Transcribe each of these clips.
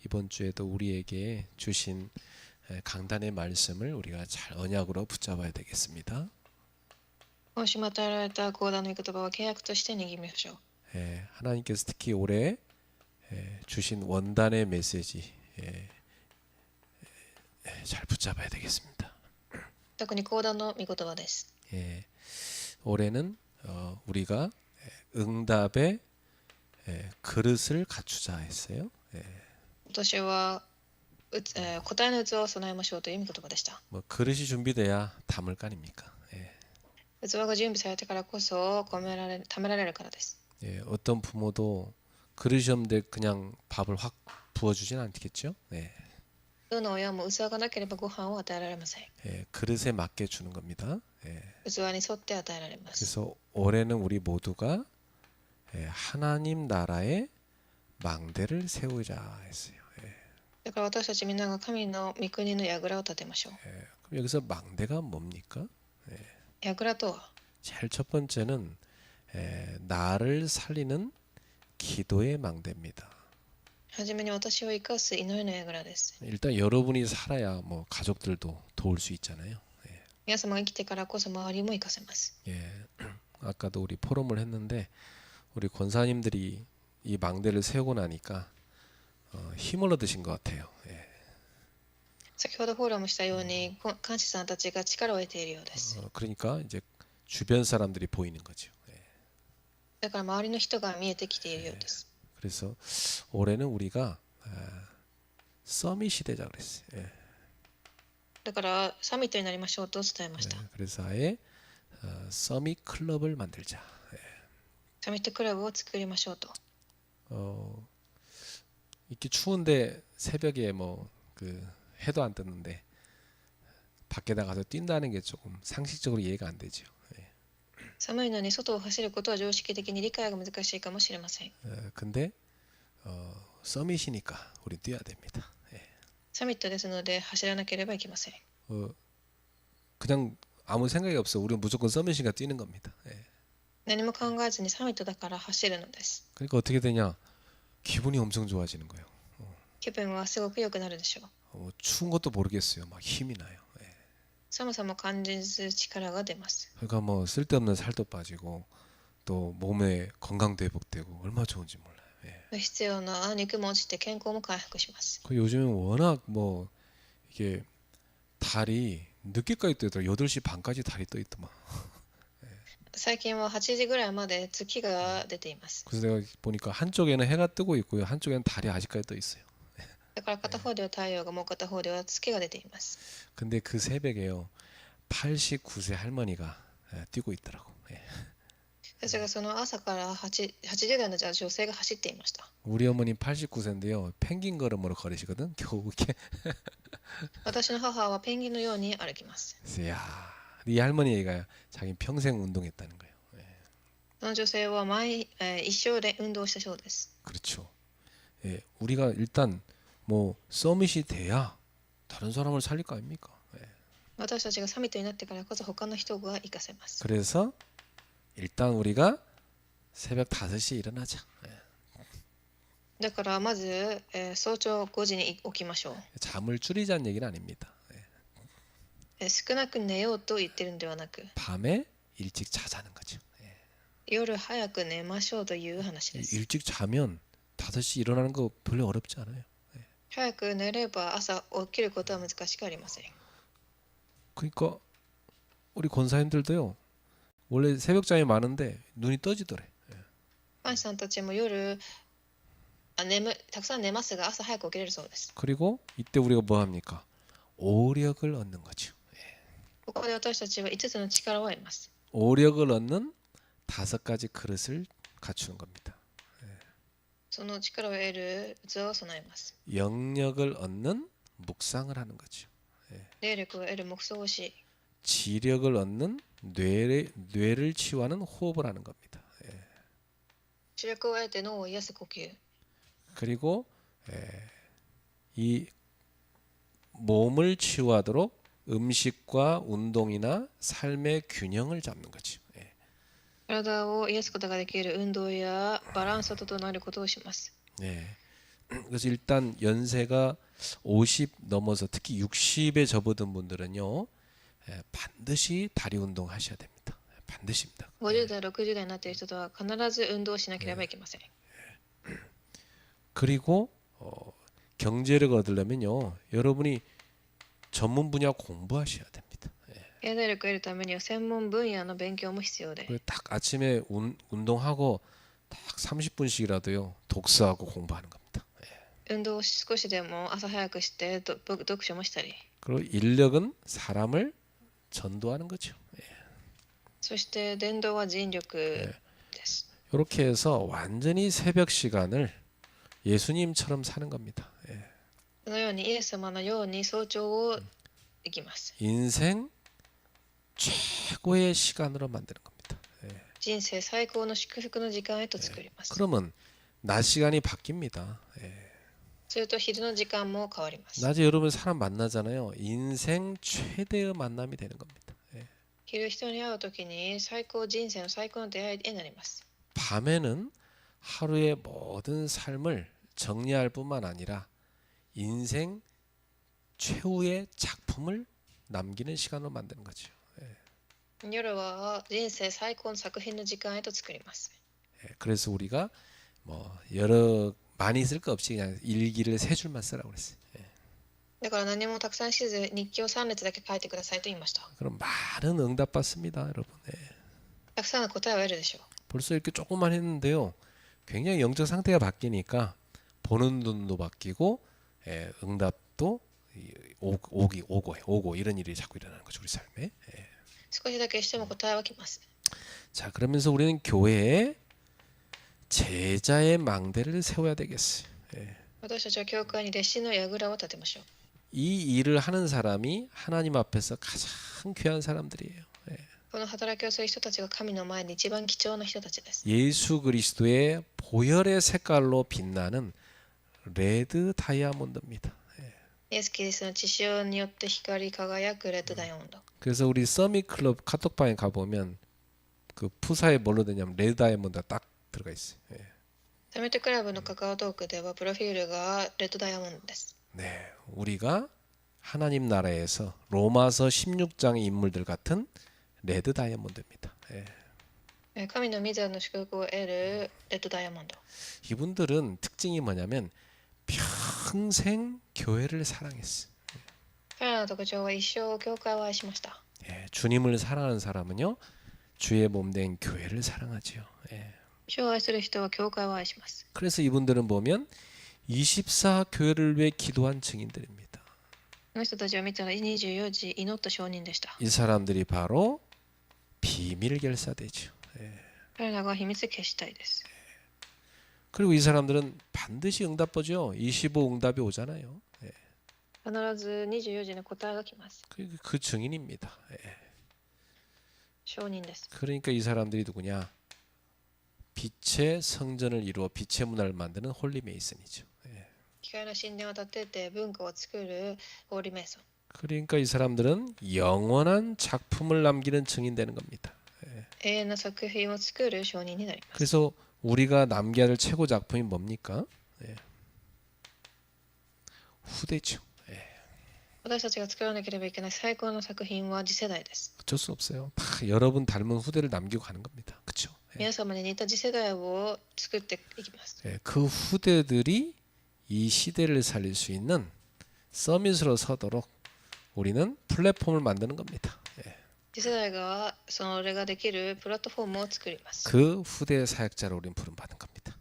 이번 주에도 우리에게 주신 강단의 말씀을 우리가 잘 언약으로 붙잡아야 되겠습니다. 今週も与えられた講談の御言葉は契約として握りましょう。 하나님께서 특히 올해 주신 원단의 메시지 잘 붙잡아야 되겠습니다. 特に講談の御言葉です。 올해는 우리가 응답의 그릇을 갖추자 했어요. 今年は答えの器を備えましょうという御言葉でした。 뭐 그릇이 준비돼야 담을 거 아닙니까? 器が準備されてからこそ貯められるからです。 어떤 부모도 그릇이 없는데 그냥 밥을 확 부어주진 않겠죠? どの親も器がなければご飯を与えられません。 그릇에 맞게 주는 겁니다. 器に沿って与えられます。 그래서 올해는 우리 모두가 하나님 나라의 망대를 세우자 했어요. だから私たちみんなが神の御国の櫓を立てましょう。 그럼 여기서 망대가 뭡니까? 櫓とは 제일 첫 번째는 나를 살리는 기도의 망대입니다. はじめに私を生かす祈りの櫓です。 일단 여러분이 살아야 뭐 가족들도 도울 수 있잖아요. 皆様が生きてからこそ周りも生かせます。 아까도 우리 포럼을 했는데 우리 권사님들이 이 망대를 세우고 나니까 힘을 얻으신 것 같아요. 先ほどフォーラムしたように、監視さんたちが力を得ているようです。 그러니까 이제 주변 사람들이 보이는 거죠. だから周りの人が見えてきているようです。 그래서 올해는 우리가 서밋이 되자 그랬어요. だからサミットになりましょうと伝えました。 그래서 아예 서밋 클럽을 만들자. サミットクラブを作りましょうと。 이렇게 추운데 새벽에 뭐 해도 안 뜨는데 밖에 나가서 뛴다는 게 조금 상식적으로 이해가 안 되죠. 寒いのに外を走ることは常識的に理解が難しいかもしれません。 근데 서밋이니까 우리 뛰어야 됩니다. サミットですので走らなければいけません。 그냥 아무 생각이 없어. 우리는 무조건 서밋이니까 뛰는 겁니다. 何も考えずにサミットだから走るのです。 그러니까 어떻게 되냐? 기분이 엄청 좋아지는 거예요. 気分はすごく良くなるでしょう。 추운 것도 모르겠어요. 막 힘이 나요. 寒さも感じず力が出ます。 그러니까 뭐 쓸데없는 살도 빠지고 또 몸의 건강도 회복되고 얼마나 좋은지 몰라요. 不必要な肉も落ちて健康も回復します。 그 요즘은 워낙 뭐 이게 달이 늦게까지 떠 있더라. 8시 반까지 달이 떠 있더만. 最近は8時ぐらいまで月が出ています。 그래서 내가 보니까 한쪽에는 해가 뜨고 있고요. 한쪽에는 달이 아직까지 떠 있어요. だから片方では太陽が、もう片方では月が出ています。 근데 그 새벽에요. 89세 할머니가 뛰고 있더라고. 私がその朝から80代の女性が走っていました。 우리 어머님 89세인데요. 펭귄 걸음으로 걸으시거든. 겨우 이렇게. 私の母はペンギンのように歩きます。 그래서 야, 이 할머니 얘기가 자기 평생 운동했다는 거예요. その女性は一生で運動したそうです。 그렇죠. 우리가 일단 뭐 서밋이 돼야 다른 사람을 살릴 거 아닙니까? 私たちがサミットになってからこそ他の人が活かせます。 그래서 일단 우리가 새벽 5시에 일어나자. だからまず、早朝5時に起きましょう。 잠을 줄이자는 얘기는 아닙니다. 少なく寝ようと言ってるんではなく、 밤에 일찍 자자는 거죠. 夜早く寝ましょうという話です。 일찍 자면 5시 일어나는 거 별로 어렵지 않아요. 早く寝れば朝起きることは難しくありません。 그러니까 우리 권사님들도요. 원래 새벽잠이 많은데 눈이 떠지더래. パンさんたちも夜たくさん寝ますが朝早く起きれるそうです。 그리고 이때 우리가 뭐 합니까? 오력을 얻는 거죠. ここで私たちは5つの力を得ます。 오력을 얻는 5가지 그릇을 갖추는 겁니다. その力を得る器を備えます。 영력을 얻는 묵상을 하는 거죠. 霊力を得る黙想をし、 지력을 얻는 뇌를 치유하는 호흡을 하는 겁니다. 視力を得て脳を癒す呼吸。 그리고 이 몸을 치유하도록 음식과 운동이나 삶의 균형을 잡는 거죠. 体を癒すことができる運動やバランスを整えることをします。 네. 그래서 일단 연세가 50 넘어서 특히 60에 접어든 분들은요, 반드시 다리 운동 하셔야 됩니다. 반드시입니다. 50代、60代になっている人とは必ず運動しなければいけません。 그리고 경제력을 얻으려면요, 여러분이 전문 분야 공부하셔야 됩니다. 経済力を得るためには専門分野の勉強も必要で、 그리고 딱 아침에 운동하고 딱 30분씩이라도요, 독서하고 공부하는 겁니다. 運動を少しでも朝早くして読書もしたり、 그리고 인력은 사람을 전도하는 거죠. そして伝道は人力です。 이렇게 해서 완전히 새벽 시간을 예수님처럼 사는 겁니다. このようにイエス様のように早朝を生きます。 인생 최고의 시간으로 만드는 겁니다. 人生最高の祝福の時間へと作ります。 그러면 낮 시간이 바뀝니다. すると昼の時間も変わります。 낮에 여러분 사람 만나잖아요. 인생 최대의 만남이 되는 겁니다. 昼人に会うときに人生の最高の出会いになります。 밤에는 하루의 모든 삶을 정리할 뿐만 아니라 인생 최후의 작품을 남기는 시간으로 만드는 거죠. 夜は人生最高の作品の時間へと作ります。 그래서 우리가 뭐 여러 많이 쓸 거 없이 그냥 일기를 세 줄만 쓰라고 그랬어요. だから何もたくさんしず日記を3列だけ書いてくださいと言いました。 그럼 많은 응답 받습니다, 여러분. たくさんの答えを得るでしょう。 벌써 이렇게 조금만 했는데요, 굉장히 영적 상태가 바뀌니까 보는 눈도 바뀌고, 응답도 오고 이런 일이 자꾸 일어나는 거죠, 우리 삶에. 少しだけしても答えは来ます。 자, 그러면서 우리는 교회에 제자의 망대를 세워야 되겠어요. 私たちは教会に弟子の櫓を立てましょう。 이 일을 하는 사람이 하나님 앞에서 가장 귀한 사람들이에요. この働きをする人たちが神の前に一番貴重な人たちです。 예수 그리스도의 보혈의 색깔로 빛나는 레드 다이아몬드입니다. イエス・キリストの血潮によって光り輝くレッドダイヤモンド。 그래서 우리 서밋 클럽 카톡방에 가보면 그 푸사에 뭘로 되냐면 레드 다이아몬드가 딱 들어가 있어요. サミットクラブのカカオトークではプロフィールがレッドダイヤモンドです。 네, 우리가 하나님 나라에서 로마서 16장의 인물들 같은 레드 다이아몬드입니다. 神の御座の祝福を得るレッドダイヤモンド。 이분들은 특징이 뭐냐면 평생 교회를 사랑했어요. 彼らの特徴は一生教会を愛しました。 주님을 사랑하는 사람은요, 주의 몸된 교회를 사랑하지요. 主を愛する人は教会を愛します。 그래서 이분들은 보면 24 교회를 위해 기도한 증인들입니다. この人たちを見たら24時祈った証人でした。 이 사람들이 바로 비밀 결사대죠. 彼らが秘密決死隊です。 그리고 이 사람들은 반드시 응답보죠. 25 응답이 오잖아요. 必ず24時の答えが来ます。 그 증인입니다. 証人です。 그러니까 이 사람들이 누구냐? 빛의 성전을 이루어 빛의 문화를 만드는 홀리 메이슨이죠. 光の神殿を建てて文化を作るホーリーメイソン。 그러니까 이 사람들은 영원한 작품을 남기는 증인 되는 겁니다. 永遠な作品を作る証人になります。 그래서 우리가 남겨야 할 최고 작품이 뭡니까? 후대죠. 私たちが作らなければいけない最高の作品は次世代です。 어쩔 수 없어요. 다 여러분 닮은 후대를 남기고 가는 겁니다. 그렇죠? 皆様に似た次世代を作っていきます。 그 후대들이 이 시대를 살릴 수 있는 서밋으로 서도록 우리는 플랫폼을 만드는 겁니다. 次世代がそれができるプラットフォームを作ります。 그 후대 사역자로 우리는 부름받은 겁니다.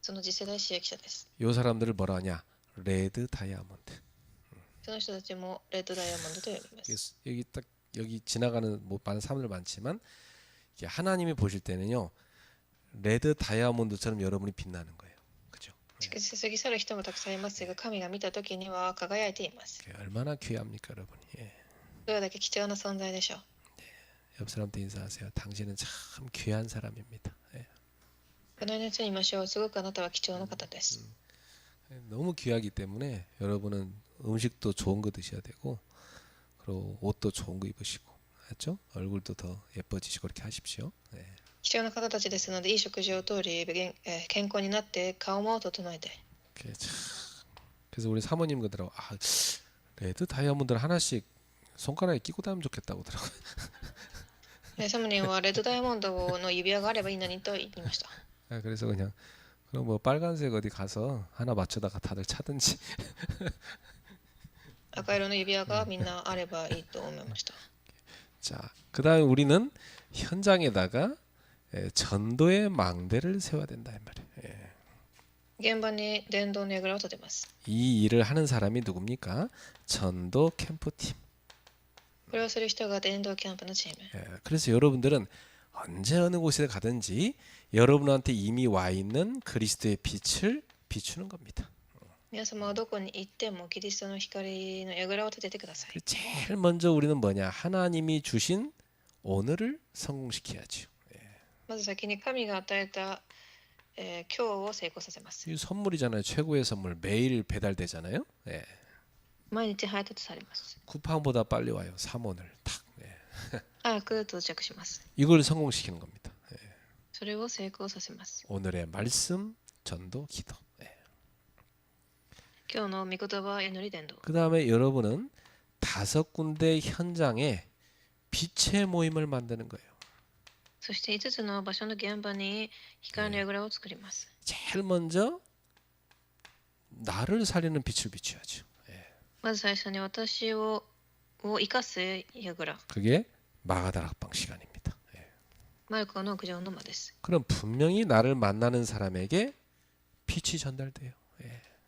その次世代使役者です。 이 사람들을 뭐라 하냐? 레드 다이아몬드. その人たちもレッドダイヤモンドと呼びます。 여기 지나가는 많은 사람들 많지만 하나님이 보실 때는요, 레드 다이아몬드처럼 여러분이 빛나는 거예요. 그죠? 過ぎ去る人もたくさんいますが、神が見た時には輝いています。 얼마나 귀합니까, 여러분이? どれだけ貴重な存在でしょう。 옆 사람한테 인사하세요. 당신은 참 귀한 사람입니다. 隣の人に言いましょう。すごくあなたは貴重な方です。 너무 귀하기 때문에 여러분은 음식도 좋은 거 드셔야 되고, 그리고 옷도 좋은 거 입으시고, 알죠? 얼굴도 더 예뻐지시고 그렇게 하십시오. 貴重な方たちですので、いい食事をとり、健康になって顔も整えて。 그래서 우리 사모님 그러더라고. 레드 다이아몬드를 하나씩 손가락에 끼고 다니면 좋겠다고 하더라고. サムニンはレッドダイヤモンドの指輪があればいいのにと言いました。 그래서 그냥 그럼 뭐 빨간색 어디 가서 하나 맞춰다가 다들 차든지. 赤色の指輪がみんなあればいいと思いました。 자, 그다음에 우리는 현장에다가 전도의 망대를 세워야 된다 이 말이에요. 現場に電動ねぐらを立てます。 이 일을 하는 사람이 누굽니까? 전도 캠프팀. これをする人が電動キャンプのチーム。 그래서 여러분들은 언제 어느 곳에 가든지 여러분한테 이미 와 있는 그리스도의 빛을 비추는 겁니다. 皆様はどこに行ってもキリストの光の櫓を立ててください。 제일 먼저 우리는 뭐냐? 하나님이 주신 오늘을 성공시켜야죠. まず先に神が与えた、今日を成功させます。 이 선물이잖아요. 최고의 선물. 매일 배달되잖아요. 毎日配達されます。 쿠팡보다 빨리 와요. 3원을 탁. 早く到着します。 이걸 성공시키는 겁니다. それを成功させます。 오늘의 말씀, 전도, 기도. 今日の御言葉祈り伝道。 그 다음에 여러분은 5군데 현장에 빛의 모임을 만드는 거예요. そして5つの場所の現場に光の櫓を作ります。 제일 먼저 나를 살리는 빛을 비춰야죠. まず最初に私を生かす櫓。 그게 마가다락방 시간입니다. マルコの九条の間です。 그럼 분명히 나를 만나는 사람에게 빛이 전달돼요.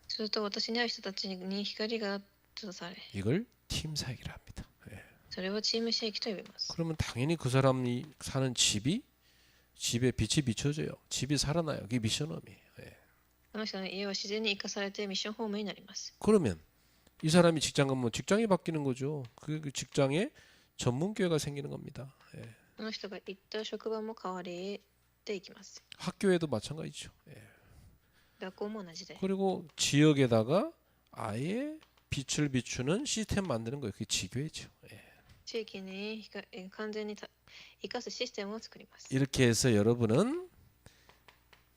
すると私に会う人たちに光が閉ざされ、 이걸 팀 사역이라 합니다. それをチーム刺激と呼びます。 그러면 당연히 그 사람이 사는 집에 빛이 비춰져요. 집이 살아나요. 그게 미션홈이에요. あの人の家は自然に生かされてミッションホームになります。 그러면 이 사람이 직장 가면 직장이 바뀌는 거죠. 그 직장에 전문교회가 생기는 겁니다. あの人が行った職場も変わりていきます。 학교에도 마찬가지죠. 学校も同じで。 그리고 지역에다가 아예 빛을 비추는 시스템 만드는 거예요. 그게 지교회죠. 地域に完全に生かすシステムを作ります。 이렇게 해서 여러분은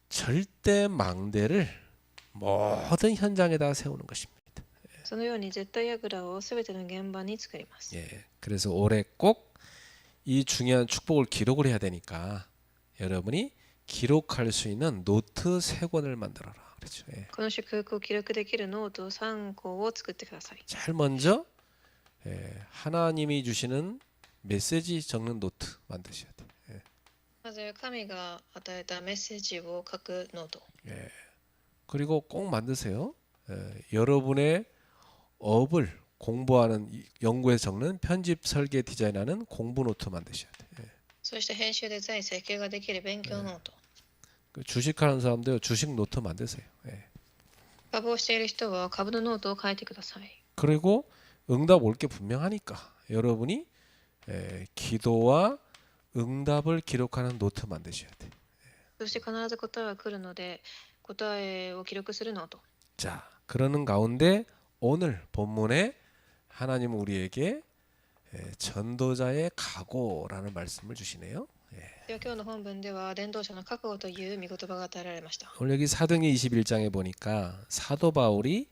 절대 망대를 모든 현장에다 세우는 것입니다. そのように絶対櫓をすべての現場に作ります。 그래서 올해 꼭 이 중요한 축복을 기록을 해야 되니까 여러분이 기록할 수 있는 노트 3권을 만들어라. 그렇죠. この祝福を記録できるノート3個を作ってください。 제일 먼저 하나님이 주시는 메시지 적는 노트 만드셔야 돼요. まず神が与えたメッセージを書くノート。 그리고 꼭 만드세요. 여러분의 업을 공부하는 연구에 적는 편집 설계 디자인하는 공부 노트 만드셔야 돼요. そして編集デザイン設計ができる勉強ノート。 주식하는 사람들 주식 노트 만드세요. 株をしている人は株のノートを書いてください。 그리고 응답 올 게 분명하니까 여러분이 기도와 응답을 기록하는 노트 만드셔야 돼요. そして必ず答えは来るので答えを記録するノート。 자, 그러는 가운데 오늘 본문에 하나님은 우리에게 전도자의 각오라는 말씀을 주시네요. では今日の本文では伝道者の覚悟という御言葉が与えられました。 오늘 여기 사도행전 21장에 보니까 사도 바울이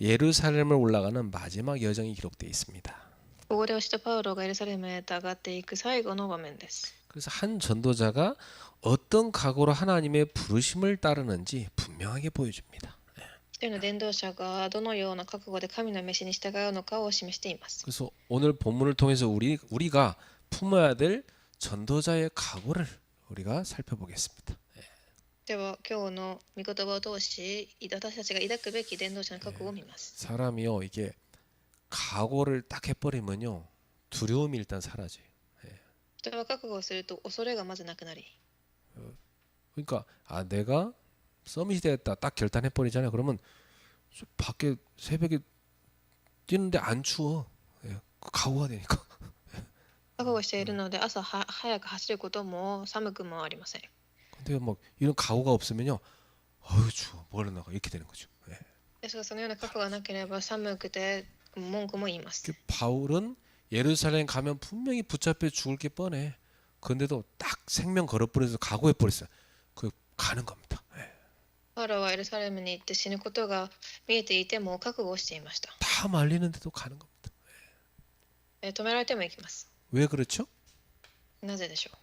예루살렘을 올라가는 마지막 여정이 기록되어 있습니다. ここでは使徒パウロがエルサレムへと上がっていく最後の場面です。 그래서 한 전도자가 어떤 각오로 하나님의 부르심을 따르는지 분명하게 보여줍니다. 一人の伝道者がどのような覚悟で神の召しに従うのかを示しています。 그래서 오늘 본문을 통해서 우리가 품어야 될 전도자의 각오를 우리가 살펴보겠습니다. では今日の御言葉を通し私たちが抱くべき伝道者の覚悟を見ます。 사람이요 이게 각오를 딱 해버리면요 두려움이 일단 사라져요. 人は覚悟をすると恐れがまずなくなり、 그러니까 내가 서밋이 되었다 딱 결단해버리잖아요. 그러면 밖에 새벽에 뛰는데 안 추워. 각오가 되니까. 覚悟しているので朝早く走ることも寒くもありません。 근데 뭐 이런 각오가 없으면요, 어휴 추워, 뭐하러 나가 이렇게 되는 거죠. ですがそのような覚悟がなければ寒くて文句も言います。 바울은 예루살렘 가면 분명히 붙잡혀 죽을 게 뻔해. 그런데도 딱 생명 걸어버려서 각오해버렸어요. 그 가는 겁니다. パパウロはエルサレムに行って死ぬことが見えていても覚悟をしていました。 다 말리는데도 가는 겁니다. 止められても行きます。 왜 그렇죠? なぜでしょう。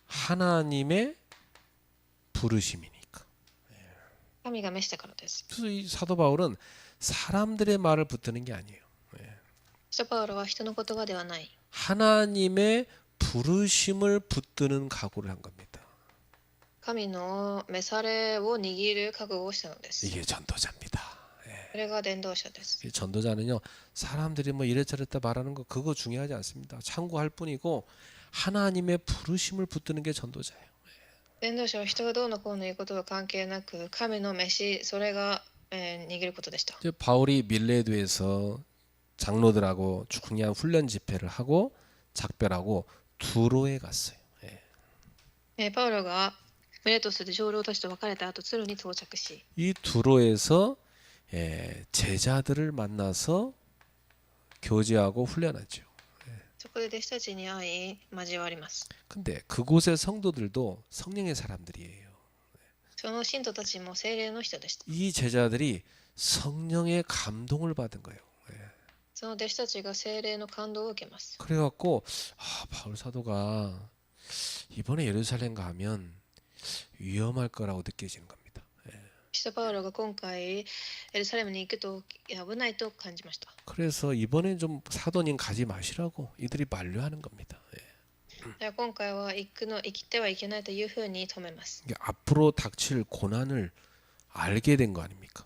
하나님의 부르심이니까. 神が召したからです。 그래서 이 사도 바울은 사람들의 말을 붙드는 게 아니에요. 使徒パウロは人の言葉ではない。 하나님의 부르심을 붙드는 각오를 한 겁니다. 神の召されを握る覚悟をしたのです。 이게 전도자입니다. それが伝道者です。 이 전도자는요, 사람들이 뭐 이래저랬다 말하는 거 그거 중요하지 않습니다. 참고할 뿐이고 하나님의 부르심을 붙드는 게 전도자예요. 伝道者は人がどうのこうの言うことは関係なく、神の召し、それが、握ることでした。 이제 바울이 밀레도에서 장로들하고 중요한 훈련 집회를 하고 작별하고 두로에 갔어요. パウロがミレトスで長老たちと別れた後、ツルに到着し、 이 두로에서 제자들을 만나서 교제하고 훈련하죠. そこで弟子たちに会い交わります。 근데 그곳의 성도들도 성령의 사람들이에요. その信徒たちも聖霊の人でした。 이 제자들이 성령의 감동을 받은 거예요. その弟子たちが聖霊の感動を受けます。 그래갖고 바울 사도가 이번에 예루살렘 가면 위험할 거라고 느껴지는 겁니다. 使徒パウロが今回エルサレムに行くと危ないと感じました。 그래서 이번엔 좀 사도님 가지 마시라고 이들이 만류하는 겁니다. 今回は行きてはいけないというふうに止めます。 이게 앞으로 닥칠 고난을 알게 된 거 아닙니까?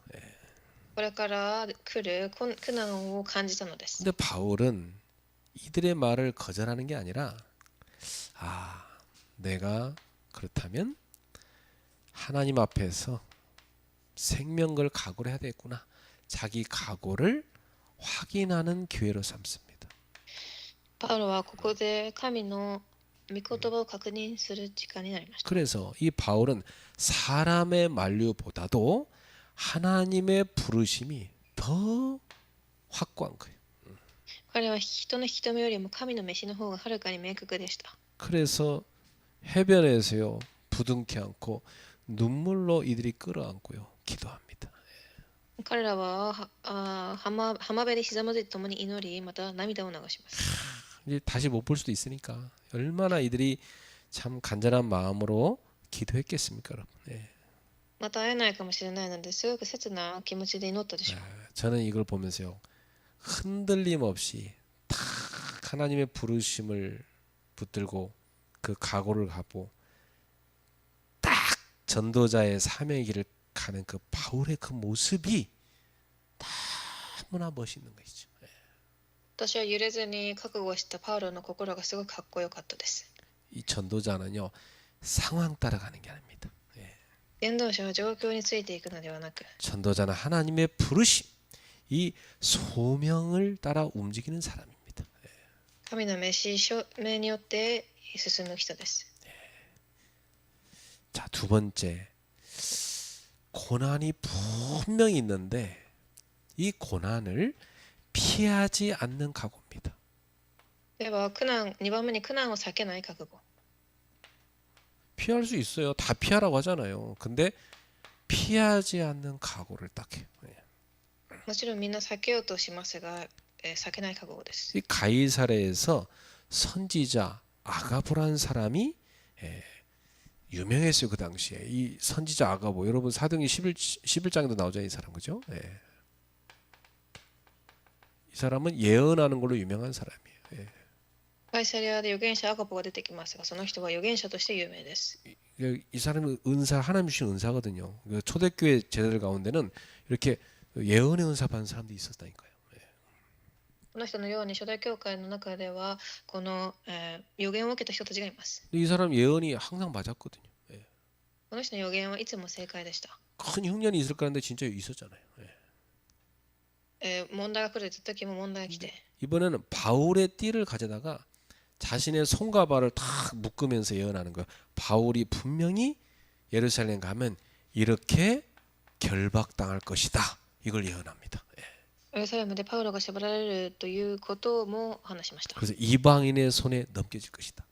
これから来る苦難を感じたのです。 근데 바울은 이들의 말을 거절하는 게 아니라 내가 그렇다면 하나님 앞에서 생명을 각오를 해야 되겠구나. 자기 각오를 확인하는 기회로 삼습니다. パウロはここで神の御言葉を確認する時間になりました。 그래서 이 바울은 사람의 만류보다도 하나님의 부르심이 더 확고한 거예요. 彼は人の引き止めよりも神の召しの方がはるかに明確でした。 그래서 해변에서요 부둥켜 안고 눈물로 이들이 끌어안고요 기도합니다. 彼らは浜辺でひざまずいて共に祈り、また涙を流します。 이제 다시 못 볼 수도 있으니까 얼마나 이들이 참 간절한 마음으로 기도했겠습니까, 여러분. また会えないかもしれないので、すごく切な気持ちで祈ったでしょう。 저는 이걸 보면서요 흔들림 없이 딱 하나님의 부르심을 붙들고 그 각오를 하고 딱 전도자의 사명의 길을 가는 그 바울의 그 모습이 너무나 멋있는 것이죠. 私は揺れずに覚悟したパウロの心がすごくかっこよかったです。 이 전도자는요 상황 따라가는 게 아닙니다. 伝道者は状況についていくのではなく、 전도자는 하나님의 부르심, 이 소명을 따라 움직이는 사람입니다. 神の召し証明によって進む人です。 자, 두 번째, 고난이 분명히 있는데 이 고난을 피하지 않는 각오입니다. では2番目に苦難を避けない覚悟。 피할 수 있어요. 다 피하라고 하잖아요. 근데 피하지 않는 각오를 딱 해요. もちろんみんな避けようとしますが、避けない覚悟です。 이 가이사랴에서 선지자 아가보라는 사람이 유명했어요. 그 당시에. 이 선지자 아가보, 여러분 사도행전 11장에도 나오죠. 이 사람, 그죠? 이 사람은 예언하는 걸로 유명한 사람이에요. カイサリアで預言者アガポが出てきますが、その人は預言者として有名です。 이 사람은 은사, 하나님 주신 은사거든요. 초대교회 제자들 가운데는 이렇게 예언의 은사 받은 사람도 있었다니까요. この人のように初代教会の中ではこの、預言を受けた人たちがいます。 이 사람 예언이 항상 맞았거든요. この人の預言はいつも正解でした。 큰 흉년이 있을까 하는데 진짜 있었잖아요. 問題が来る時も問題が来て、 이번에는 바울의 띠를 가져다가 자신의 손과 발을 탁 묶으면서 예언하는 거예요. 바울이 분명히 예루살렘 가면 이렇게 결박당할 것이다. 이걸 예언합니다. エルサレムでパウロが縛られるということも話しました。 그래서 이방인의 손에 넘겨질 것이다.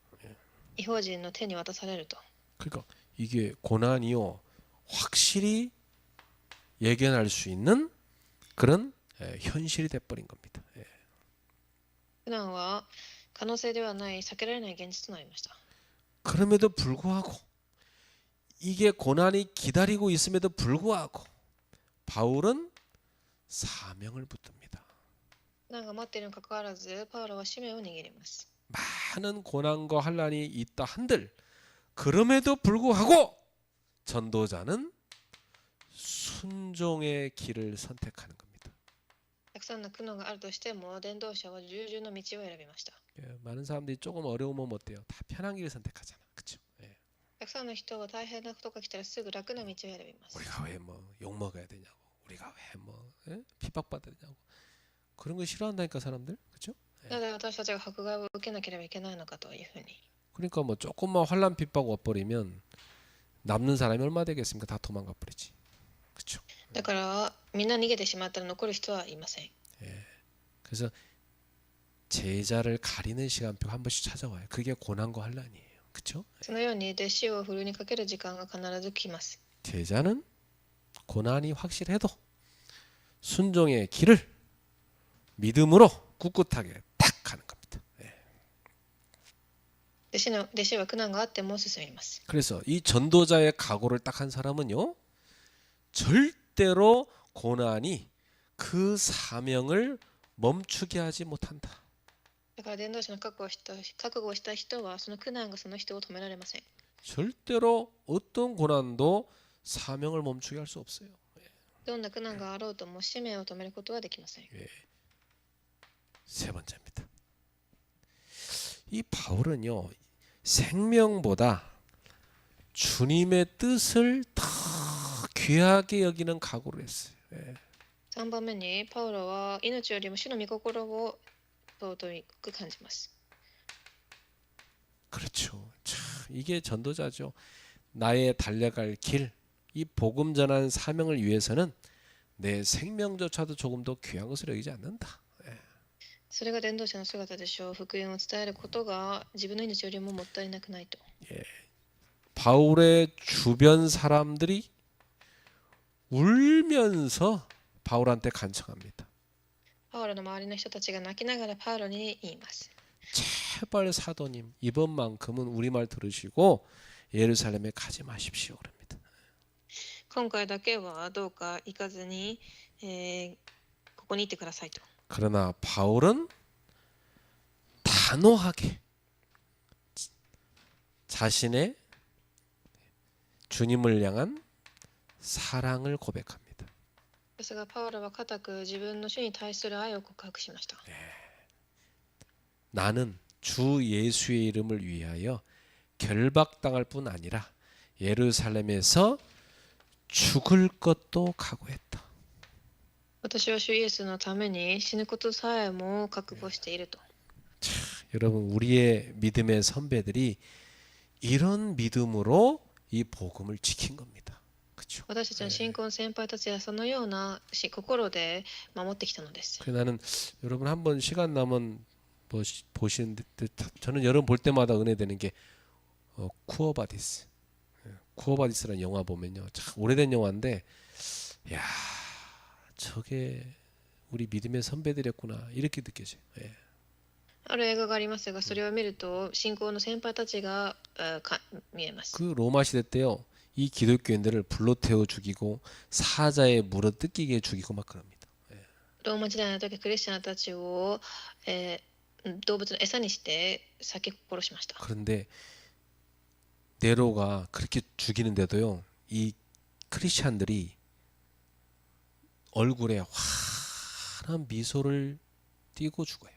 異邦人の手に渡されると。 그러니까 이게 고난이요 확실히 예견할 수 있는 그런 현실이 돼버린 겁니다. 苦難は可能性ではない、避けられない現実となりました。 그럼에도 불구하고 이게 고난이 기다리고 있음에도 불구하고 바울은 사명을 붙듭니다. 苦難が待っているにもかかわらず、パウロは使命を握ります。 많은 고난과 환란이 있다 한들 그럼에도 불구하고 전도자는 순종의 길을 선택하는 겁니다. たくさんの苦難があるとしても、伝道者は従順の道を選びました。 많은 사람들이 조금 어려우면 어때요? 다 편한 길을 선택하잖아, 그렇죠? たくさんの人は大変なことが来たらすぐ楽な道を選びます。 우리가 왜 뭐 욕 먹어야 되냐고, 우리가 왜 뭐 핍박받아야 되냐고 그런 거 싫어한다니까 사람들, 그렇죠? なぜ私たちが迫害を受けなければいけないのかというふうに。 그러니까 뭐 조금만 환란 핍박 와버리면 남는 사람이 얼마 되겠습니까? 다 도망가 버리지, 그렇죠? だからみんな逃げてしまったら残る人はいません。 그래서 제자를 가리는 시간표 한 번씩 찾아와요. 그게 고난과 환란이에요, 그렇죠? そのように弟子をふるいにかける時間が必ず来ます。 제자는 고난이 확실해도 순종의 길을 믿음으로 꿋꿋하게 딱 가는 겁니다. 弟子は苦難があっても進みます。 그래서 이 전도자의 각오를 딱 한 사람은요, 절대로 고난이 그 사명을 멈추게 하지 못한다. だから伝道者の覚悟をした人は、その苦難がその人を止められません。 절대로 어떤 고난도 사명을 멈추게 할 수 없어요. どんな苦難があろうとも使命を止めることはできません。 세 번째입니다. 이 바울은요, 생명보다 주님의 뜻을 더 귀하게 여기는 각오를 했어요. 3番目に、パウロは命よりも主の御心を尊く感じます。 그렇죠. 참, 이게 전도자죠. 나의 달려갈 길, 이 복음 전하는 사명을 위해서는 내 생명조차도 조금 더 귀한 것을 여기지 않는다. それが伝道者の姿でしょう。福音を伝えることが自分の命よりももったいなくないと。 바울의 주변 사람들이 울면서 바울한테 간청합니다. パウロの周りの人たちが泣きながらパウロに言います。 제발 사도님, 이번만큼은 우리 말 들으시고 예루살렘에 가지 마십시오. 그럽니다. 今回だけはどうか行かずに、ここにいてくださいと。 그러나 바울은 단호하게 자신의 주님을 향한 사랑을 고백합니다. ですがパウロは固く自分の主に対する愛を告白しました。 나는 주 예수의 이름을 위하여 결박당할 뿐 아니라 예루살렘에서 죽을 것도 각오했다. 私は主イエスのために死ぬことさえも覚悟していると。 여러분, 우리의 믿음의 선배들이 이런 믿음으로 이 복음을 지킨 겁니다. 그렇죠? 私たちの信仰の先輩たちはそのような心で守ってきたのです。 그래서 나는 여러분 한번 시간 나면 뭐 보시는데 저는 여러분 볼 때마다 은혜되는 게 쿠어바디스. 쿠어바디스라는 영화 보면요, 참 오래된 영화인데, 야, 저게 우리 믿음의 선배들이었구나 이렇게 느껴져요. ある映画がありますが、それを見ると信仰の先輩たちが見えます。 그 로마 시대 때요, 이 기독교인들을 불로 태워 죽이고 사자에 물어 뜯기게 죽이고 막 그럽니다. ローマ時代の時、クリスチャンたちを、動物の餌にして殺しました。 그런데 네로가 그렇게 죽이는데도요, 이 크리스찬들이 얼굴에 환한 미소를 띠고 죽어요.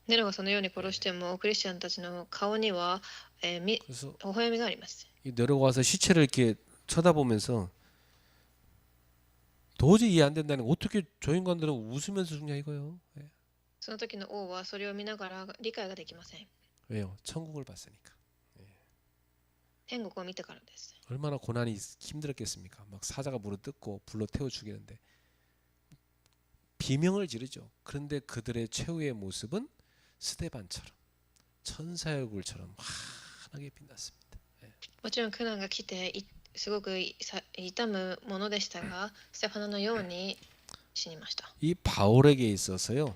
ネロがそのように殺しても、クリスチャンたちの顔には、微 그래서 笑みがあります。 이 네로가 와서 시체를 이렇게 쳐다보면서 도저히 이해 안 된다는 거, 어떻게 저 인간들은 웃으면서 죽냐 이거요. その時の王はそれを見ながら理解ができません。 왜요? 천국을 봤으니까. 天国を見てからです。 얼마나 고난이 힘들었겠습니까? 막 사자가 물어 뜯고 불로 태워 죽이는데 비명을 지르죠. 그런데 그들의 최후의 모습은 스데반처럼 천사의 얼굴처럼 환하게 빛났습니다. もちろん苦難が来てすごく痛むものでしたが、ステファノのように死にました。 이 바울에게 있어서요.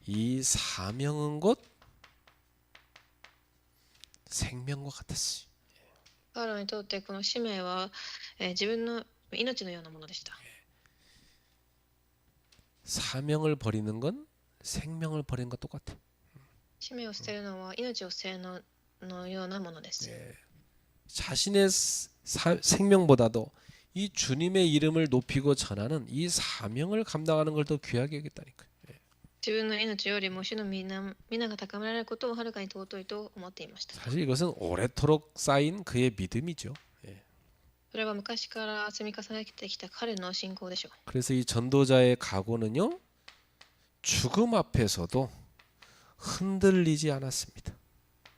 이 사명은 곧 생명과 같았어요. パウロにとってこの使命は、自分の命のようなものでした。 사명을 버리는 건 생명을 버리는 것 똑같아. 使命を捨てるのは命を捨てるのようなものです。 자신의 생명보다도 이 주님의 이름을 높이고 전하는 이 사명을 감당하는 걸 더 귀하게 여겼다니까요. 自分の命よりも主の皆が高められることをはるかに尊いと思っていました。 사실 이것은 오래도록 쌓인 그의 믿음이죠. それは昔から積み重ねてきた彼の信仰でしょう。 그래서 이 전도자의 각오는요. 죽음 앞에서도 흔들리지 않았습니다.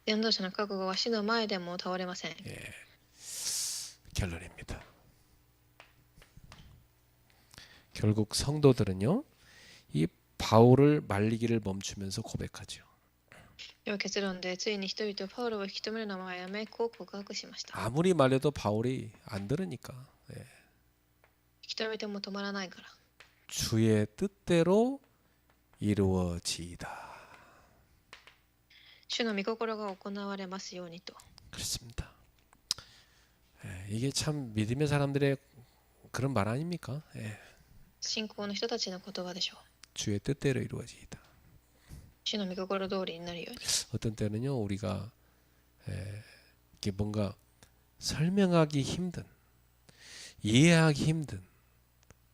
伝道者の覚悟は死の前でも倒れません。 결론입니다. 결국 성도들은요. 이 바울을 말리기를 멈추면서 고백하죠. では結論で、ついに人々はパウロを引き止めるのをやめ、こう告白しました。 아무리 말려도 바울이 안 들으니까 引き止めても止まらないから。 주의 뜻대로 이루어지이다. 主の御心が行われますようにと。 그렇습니다. 이게 참 믿음의 사람들의 그런 말 아닙니까? 信仰の人たちの言葉でしょう。 주의 뜻대로 이루어지이다. 主の御心通りになるように。 어떤 때는요 우리가 이게 뭔가 설명하기 힘든, 이해하기 힘든,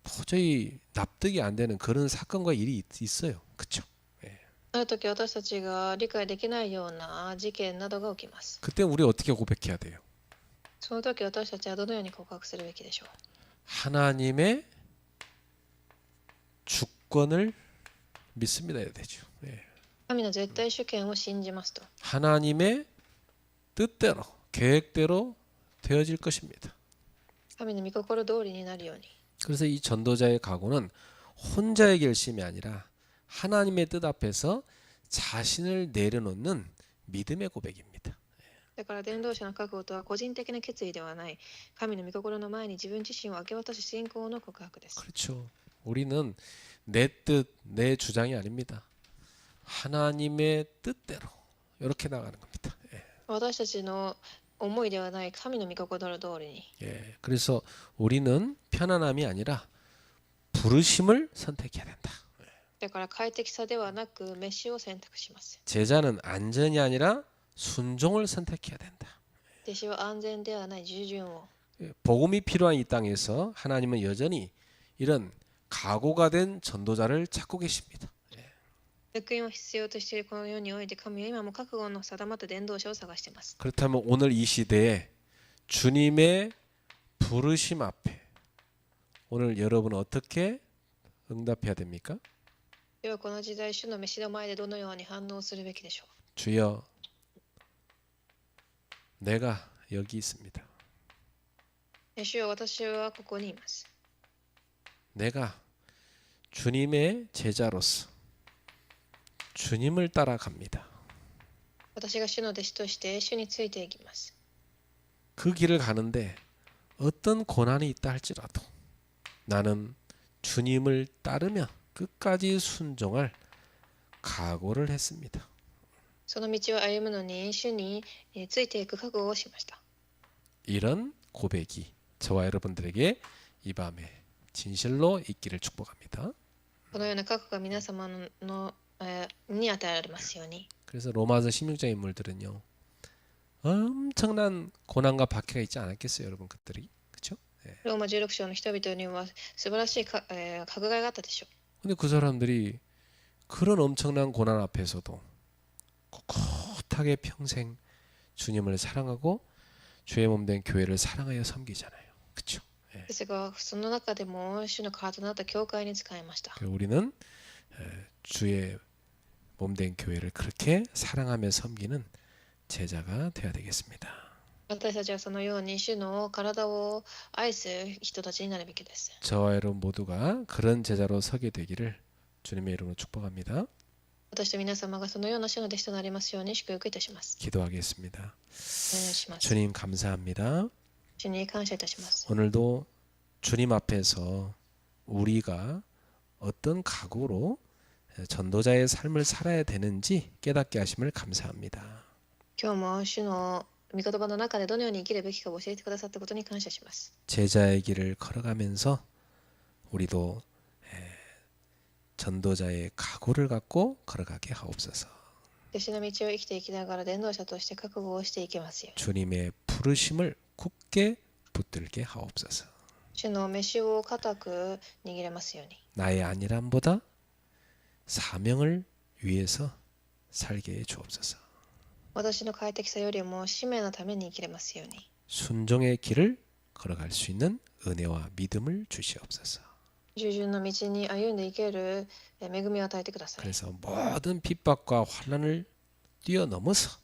도저히 납득이 안 되는 그런 사건과 일이 있어요. 그렇죠? ある時私たちが理解できないような事件などが起きます。 그때 우리 어떻게 고백해야 돼요? その時私たちはどのように告白するべきでしょう。 하나님의 주권을 믿습니다 해야 되죠. 神の絶対主権を信じますと。 하나님의 뜻대로, 계획대로 되어질 것입니다. 神の御心通りになるように。 그래서 이 전도자의 각오는 혼자의 결심이 아니라 하나님의 뜻 앞에서 자신을 내려놓는 믿음의 고백입니다. だから伝道者の覚悟とは個人的な決意ではない、神の御心の前に自分自身を明け渡し信仰の告白です。 그렇죠. 우리는 내 뜻, 내 주장이 아닙니다. 하나님의 뜻대로 이렇게 나가는 겁니다. 私たちの思いではない神の御心通りに。 그래서 우리는 편안함이 아니라 부르심을 선택해야 된다. だから快適さではなく召しを選択します。 제자는 안전이 아니라 순종을 선택해야 된다. 弟子は安全ではない従順を。 복음이 필요한 이 땅에서 하나님은 여전히 이런 각오가 된 전도자를 찾고 계십니다. 福音を必要としているこの世において、神は今も覚悟の定まった伝道者を探しています。 그렇다면 오늘 이 시대에 주님의 부르심 앞에 오늘 여러분은 어떻게 응답해야 됩니까? ではこの時代、主の召しの前でどのように反応するべきでしょう。 주여, 내가 여기 있습니다. 主よ、私はここにいます。 내가 주님의 제자로서 주님을 따라갑니다. 私が主の弟子として主についていきます。 그 길을 가는데 어떤 고난이 있다 할지라도 나는 주님을 따르며 끝까지 순종할 각오를 했습니다. その道を歩むのに主についていく覚悟をしました。 이런 고백이 저와 여러분들에게 이 밤에 진실로 있기를 축복합니다. このような覚悟が皆様に与えられますように。 그래서 로마서 16장 인물들은요. 엄청난 고난과 박해가 있지 않았겠어요, 여러분 그들이. 그렇죠? ローマ16章の人々には素晴らしい迫害があったでしょう。 근데 그 사람들이 그런 엄청난 고난 앞에서도 꿋꿋하게 평생 주님을 사랑하고 주의 몸 된 교회를 사랑하여 섬기잖아요. 그렇죠? ですが、その中でも主の体となった教会に使いました。 우리는 주의 몸 된 교회를 그렇게 사랑하며 섬기는 제자가 되어야 되겠습니다. 私たちはそのように主の体を愛す人たちになるべきです。 저와 여러분 모두가 그런 제자로 서게 되기를 주님의 이름으로 축복합니다. 私と皆様がそのような主の弟子となりますように祝福いたします。 기도하겠습니다. お願いします。 주님 감사합니다. 主に感謝いたします。 오늘도 주님 앞에서 우리가 어떤 각오로 전도자의 삶을 살아야 되는지 깨닫게 하심을 감사합니다. 今日も主の御言葉の中でどのように生きるべきかを教えてくださったことに感謝します。 제자의 길을 걸어가면서 우리도 전도자의 각오를 갖고 걸어가게 하옵소서. 弟子の道を生きていきながら伝道者として覚悟をしていきますように。 주님의 부르심을 굳게 붙들게 하옵소서. 主の飯を固く握れますように。 나의 안일함보다 사명을 위해서 살게 해 주옵소서. 私の快適さよりも使命のために生きれますように。 순종의 길을 걸어갈 수 있는 은혜와 믿음을 주시옵소서. 従順の道に歩んでいける恵みを与えてください。 그래서 모든 핍박과 환난을 뛰어넘어서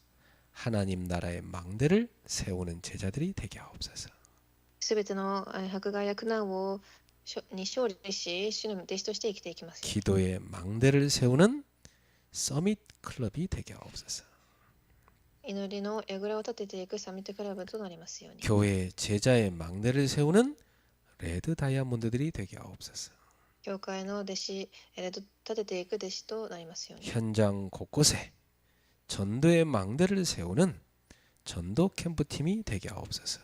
하나님 나라의 망대를 세우는 제자들이 되게 하옵소서. すべての迫害や苦難に勝利し、主の弟子として生きていきますように。 기도의 망대를 세우는 서밋 클럽이 되게 하옵소서. 祈りの櫓を立てていくサミットクラブとなりますように。 교회 제자의 망대를 세우는 레드 다이아몬드들이 되게 하옵소서. 教会の弟子、立てていく弟子となりますように。 현장 곳곳에 전도의 망대를 세우는 전도 캠프팀이 되게 하옵소서.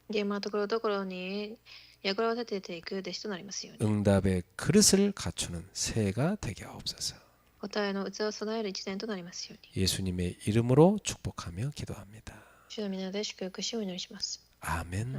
現場のところどころに櫓を立てていく弟子となりますように。 응답의 그릇을 갖추는 새가 되게 하옵소서. 答えの器を備える一年となりますように。 예수님의 이름으로 축복하며 기도합니다. 主の皆で祝福しお祈りします。 아멘.